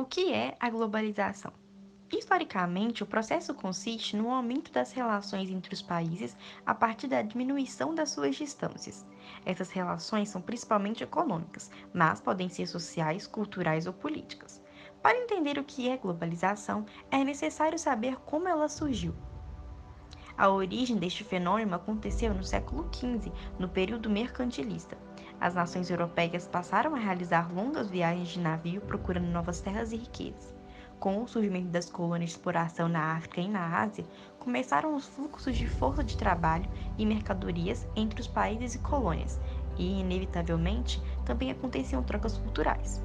que é a globalização? Historicamente, o processo consiste no aumento das relações entre os países a partir da diminuição das suas distâncias. Essas relações são principalmente econômicas, mas podem ser sociais, culturais ou políticas. Para entender o que é globalização, é necessário saber como ela surgiu. A origem deste fenômeno aconteceu no século XV, no período mercantilista. As nações europeias passaram a realizar longas viagens de navio procurando novas terras e riquezas. Com o surgimento das colônias de exploração na África e na Ásia, começaram os fluxos de força de trabalho e mercadorias entre os países e colônias, e, inevitavelmente, também aconteciam trocas culturais.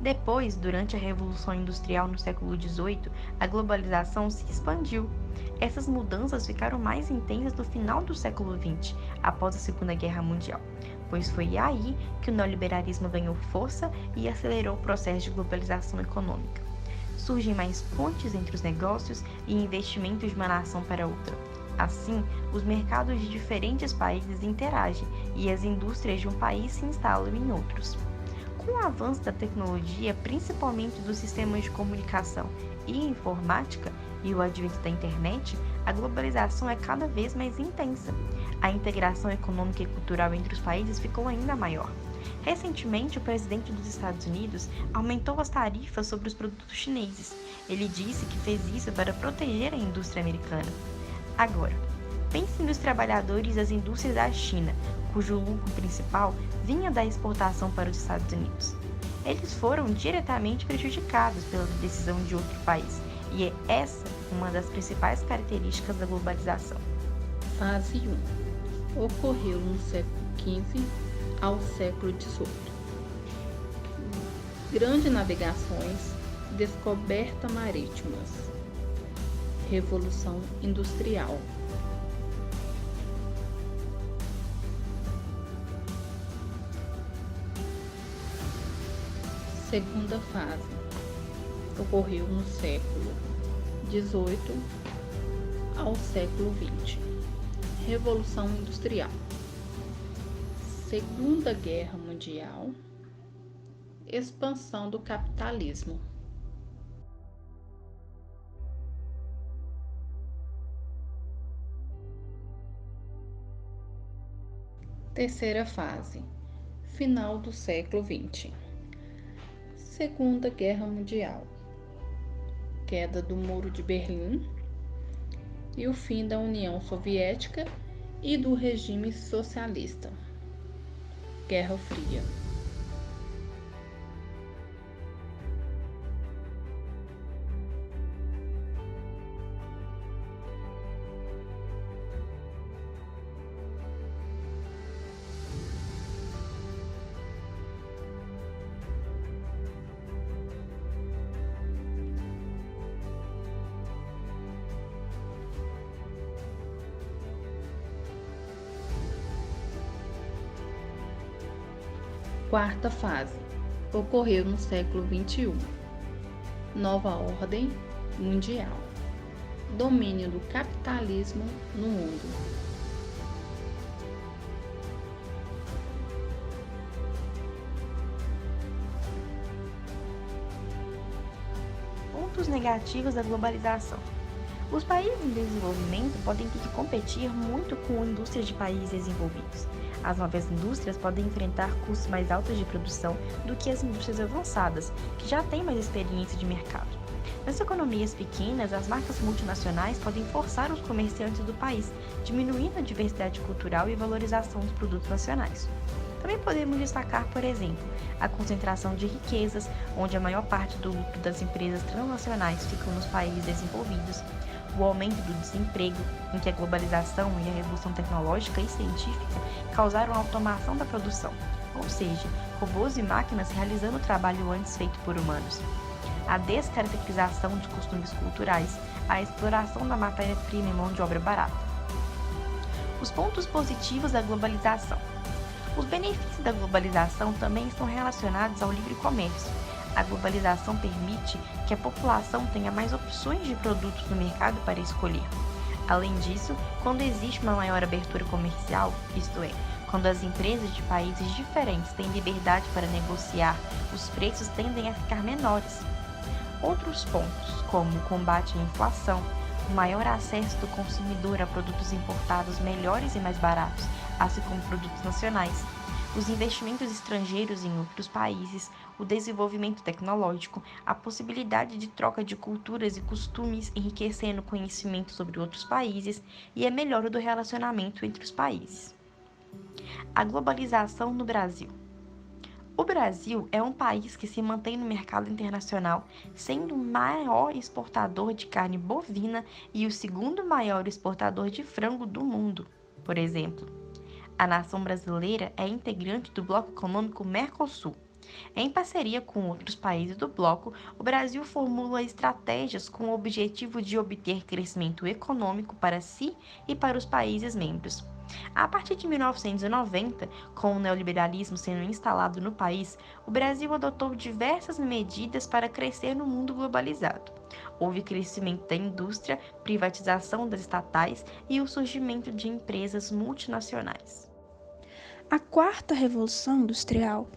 Depois, durante a Revolução Industrial no século XVIII, a globalização se expandiu. Essas mudanças ficaram mais intensas no final do século XX, após a Segunda Guerra Mundial, pois foi aí que o neoliberalismo ganhou força e acelerou o processo de globalização econômica. Surgem mais pontes entre os negócios e investimentos de uma nação para outra. Assim, os mercados de diferentes países interagem e as indústrias de um país se instalam em outros. Com o avanço da tecnologia, principalmente dos sistemas de comunicação e informática, e o advento da internet, a globalização é cada vez mais intensa. A integração econômica e cultural entre os países ficou ainda maior. Recentemente, o presidente dos Estados Unidos aumentou as tarifas sobre os produtos chineses. Ele disse que fez isso para proteger a indústria americana. Agora, pense nos trabalhadores das indústrias da China, cujo lucro principal vinha da exportação para os Estados Unidos. Eles foram diretamente prejudicados pela decisão de outro país, e é essa uma das principais características da globalização. Fase 1. Ocorreu no século XV ao século XVIII. Grandes navegações, descoberta marítimas, Revolução Industrial. Segunda fase ocorreu no século XVIII ao século XX. Revolução Industrial. Segunda Guerra Mundial. Expansão do capitalismo. Terceira fase. Final do século XX. Segunda Guerra Mundial, queda do Muro de Berlim e o fim da União Soviética e do regime socialista. Guerra Fria. Quarta fase ocorreu no século XXI. Nova ordem mundial. Domínio do capitalismo no mundo. Pontos negativos da globalização. Os países em desenvolvimento podem ter que competir muito com indústrias de países desenvolvidos. As novas indústrias podem enfrentar custos mais altos de produção do que as indústrias avançadas, que já têm mais experiência de mercado. Nas economias pequenas, as marcas multinacionais podem forçar os comerciantes do país, diminuindo a diversidade cultural e valorização dos produtos nacionais. Também podemos destacar, por exemplo, a concentração de riquezas, onde a maior parte do lucro das empresas transnacionais ficam nos países desenvolvidos, o aumento do desemprego, em que a globalização e a revolução tecnológica e científica causaram a automação da produção, ou seja, robôs e máquinas realizando o trabalho antes feito por humanos. A descaracterização de costumes culturais, a exploração da matéria-prima e mão de obra barata. Os pontos positivos da globalização. Os benefícios da globalização também estão relacionados ao livre comércio. A globalização permite que a população tenha mais opções de produtos no mercado para escolher. Além disso, quando existe uma maior abertura comercial, isto é, Quando as empresas de países diferentes têm liberdade para negociar, os preços tendem a ficar menores. Outros pontos, como o combate à inflação, o maior acesso do consumidor a produtos importados melhores e mais baratos, assim como produtos nacionais, os investimentos estrangeiros em outros países, o desenvolvimento tecnológico, a possibilidade de troca de culturas e costumes enriquecendo o conhecimento sobre outros países e a melhora do relacionamento entre os países. A globalização no Brasil. O Brasil é um país que se mantém no mercado internacional, sendo o maior exportador de carne bovina e o segundo maior exportador de frango do mundo, por exemplo. A nação brasileira é integrante do Bloco Econômico Mercosul. Em parceria com outros países do bloco, o Brasil formula estratégias com o objetivo de obter crescimento econômico para si e para os países membros. A partir de 1990, com o neoliberalismo sendo instalado no país, o Brasil adotou diversas medidas para crescer no mundo globalizado. Houve crescimento da indústria, privatização das estatais e o surgimento de empresas multinacionais. A quarta revolução industrial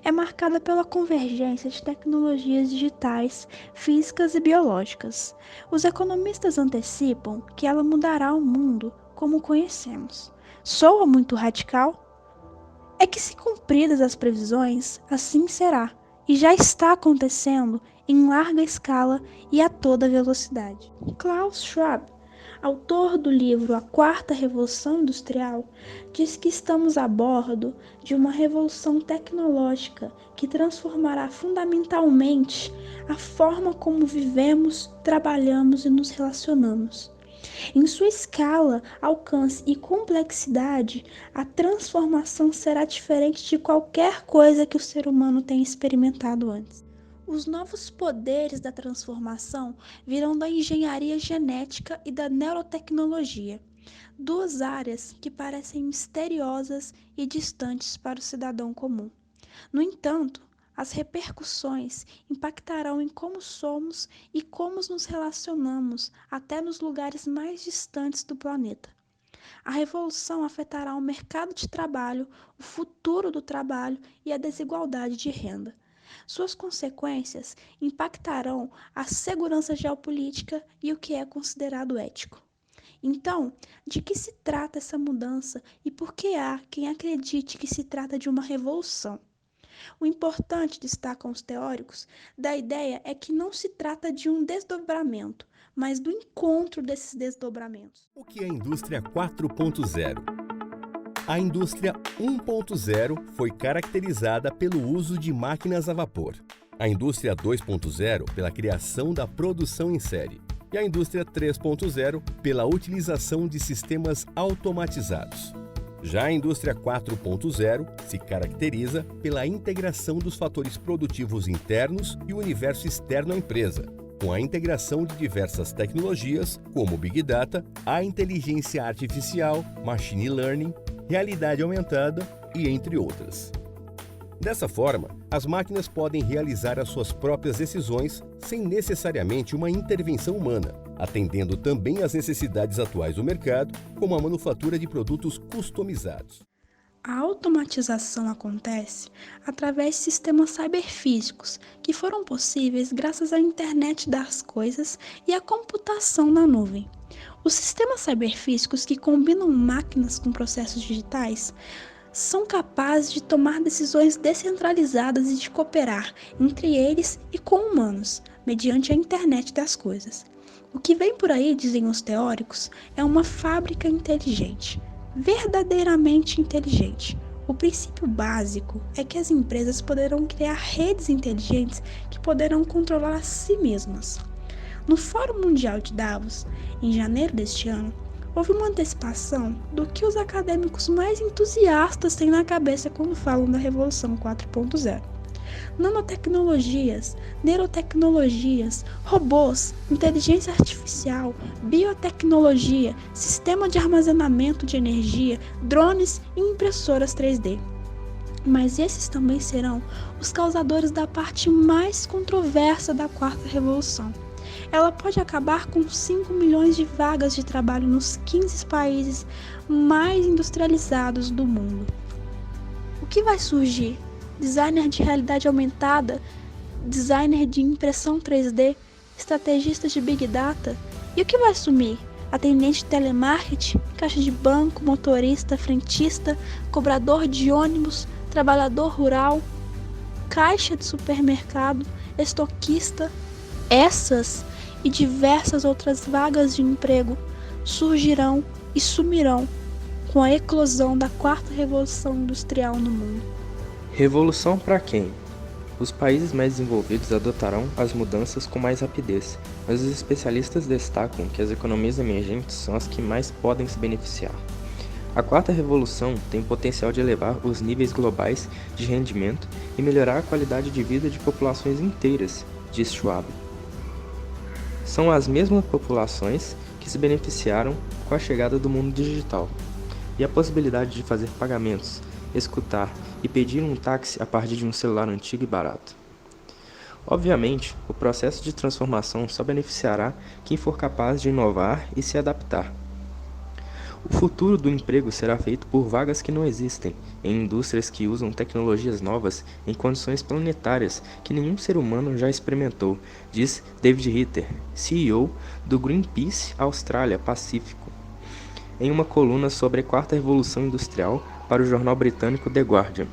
é marcada pela convergência de tecnologias digitais, físicas e biológicas. Os economistas antecipam que ela mudará o mundo como o conhecemos. Soa muito radical? É que, se cumpridas as previsões, assim será, e já está acontecendo em larga escala e a toda velocidade. Klaus Schwab, autor do livro A Quarta Revolução Industrial, diz que estamos a bordo de uma revolução tecnológica que transformará fundamentalmente a forma como vivemos, trabalhamos e nos relacionamos. Em sua escala, alcance e complexidade, a transformação será diferente de qualquer coisa que o ser humano tenha experimentado antes. Os novos poderes da transformação virão da engenharia genética e da neurotecnologia, duas áreas que parecem misteriosas e distantes para o cidadão comum. No entanto, as repercussões impactarão em como somos e como nos relacionamos até nos lugares mais distantes do planeta. A revolução afetará o mercado de trabalho, o futuro do trabalho e a desigualdade de renda. Suas consequências impactarão a segurança geopolítica e o que é considerado ético. Então, de que se trata essa mudança e por que há quem acredite que se trata de uma revolução? O importante, destacam os teóricos, da ideia é que não se trata de um desdobramento, mas do encontro desses desdobramentos. O que é a indústria 4.0? A indústria 1.0 foi caracterizada pelo uso de máquinas a vapor. A indústria 2.0 pela criação da produção em série. E a indústria 3.0 pela utilização de sistemas automatizados. Já a indústria 4.0 se caracteriza pela integração dos fatores produtivos internos e o universo externo à empresa, com a integração de diversas tecnologias como Big Data, a inteligência artificial, Machine Learning, realidade aumentada e entre outras. Dessa forma, as máquinas podem realizar as suas próprias decisões sem necessariamente uma intervenção humana, atendendo também às necessidades atuais do mercado, como a manufatura de produtos customizados. A automatização acontece através de sistemas cyberfísicos que foram possíveis graças à internet das coisas e à computação na nuvem. Os sistemas cyberfísicos que combinam máquinas com processos digitais são capazes de tomar decisões descentralizadas e de cooperar entre eles e com humanos, mediante a internet das coisas. O que vem por aí, dizem os teóricos, é uma fábrica inteligente, verdadeiramente inteligente. O princípio básico é que as empresas poderão criar redes inteligentes que poderão controlar a si mesmas. No Fórum Mundial de Davos, em janeiro deste ano, houve uma antecipação do que os acadêmicos mais entusiastas têm na cabeça quando falam da Revolução 4.0. Nanotecnologias, neurotecnologias, robôs, inteligência artificial, biotecnologia, sistema de armazenamento de energia, drones e impressoras 3D. Mas esses também serão os causadores da parte mais controversa da quarta revolução. Ela pode acabar com 5 milhões de vagas de trabalho nos 15 países mais industrializados do mundo. que vai surgir? Designer de realidade aumentada, designer de impressão 3D, estrategista de Big Data? E o que vai sumir? Atendente de telemarketing, caixa de banco, motorista, frentista, cobrador de ônibus, trabalhador rural, caixa de supermercado, estoquista. Essas e diversas outras vagas de emprego surgirão e sumirão com a eclosão da quarta revolução industrial no mundo. Revolução para quem? Os países mais desenvolvidos adotarão as mudanças com mais rapidez, mas os especialistas destacam que as economias emergentes são as que mais podem se beneficiar. A quarta revolução tem o potencial de elevar os níveis globais de rendimento e melhorar a qualidade de vida de populações inteiras, diz Schwab. São as mesmas populações que se beneficiaram com a chegada do mundo digital, e a possibilidade de fazer pagamentos, escutar e pedir um táxi a partir de um celular antigo e barato. Obviamente, o processo de transformação só beneficiará quem for capaz de inovar e se adaptar. O futuro do emprego será feito por vagas que não existem, em indústrias que usam tecnologias novas em condições planetárias que nenhum ser humano já experimentou, diz David Ritter, CEO do Greenpeace Austrália Pacífico, em uma coluna sobre a quarta revolução industrial para o jornal britânico The Guardian.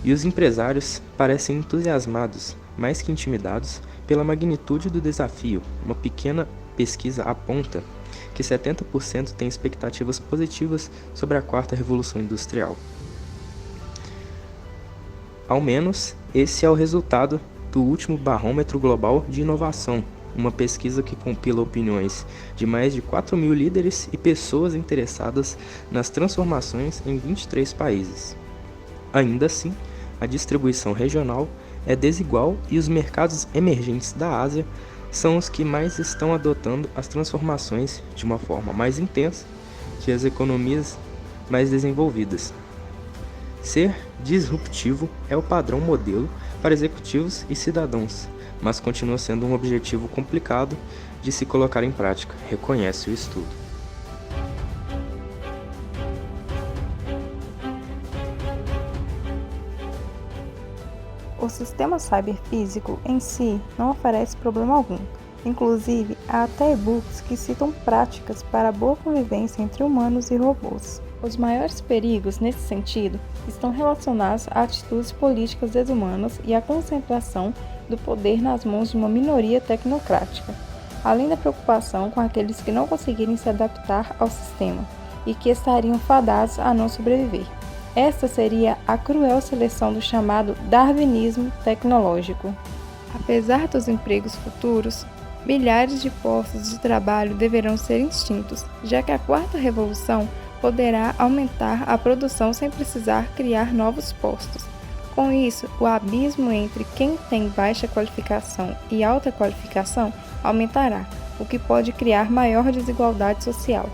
E os empresários parecem entusiasmados, mais que intimidados, pela magnitude do desafio. Uma pequena pesquisa aponta que 70% têm expectativas positivas sobre a quarta revolução industrial. Ao menos, esse é o resultado do último Barômetro Global de Inovação, uma pesquisa que compila opiniões de mais de 4.000 líderes e pessoas interessadas nas transformações em 23 países. Ainda assim, a distribuição regional é desigual e os mercados emergentes da Ásia são os que mais estão adotando as transformações de uma forma mais intensa que as economias mais desenvolvidas. Ser disruptivo é o padrão modelo para executivos e cidadãos, mas continua sendo um objetivo complicado de se colocar em prática, reconhece o estudo. O sistema cyberfísico em si não oferece problema algum. Inclusive, há até e-books que citam práticas para a boa convivência entre humanos e robôs. Os maiores perigos, nesse sentido, estão relacionados a atitudes políticas desumanas e à concentração do poder nas mãos de uma minoria tecnocrática, além da preocupação com aqueles que não conseguirem se adaptar ao sistema e que estariam fadados a não sobreviver. Esta seria a cruel seleção do chamado darwinismo tecnológico. Apesar dos empregos futuros, milhares de postos de trabalho deverão ser extintos, já que a quarta revolução poderá aumentar a produção sem precisar criar novos postos. Com isso, o abismo entre quem tem baixa qualificação e alta qualificação aumentará, o que pode criar maior desigualdade social.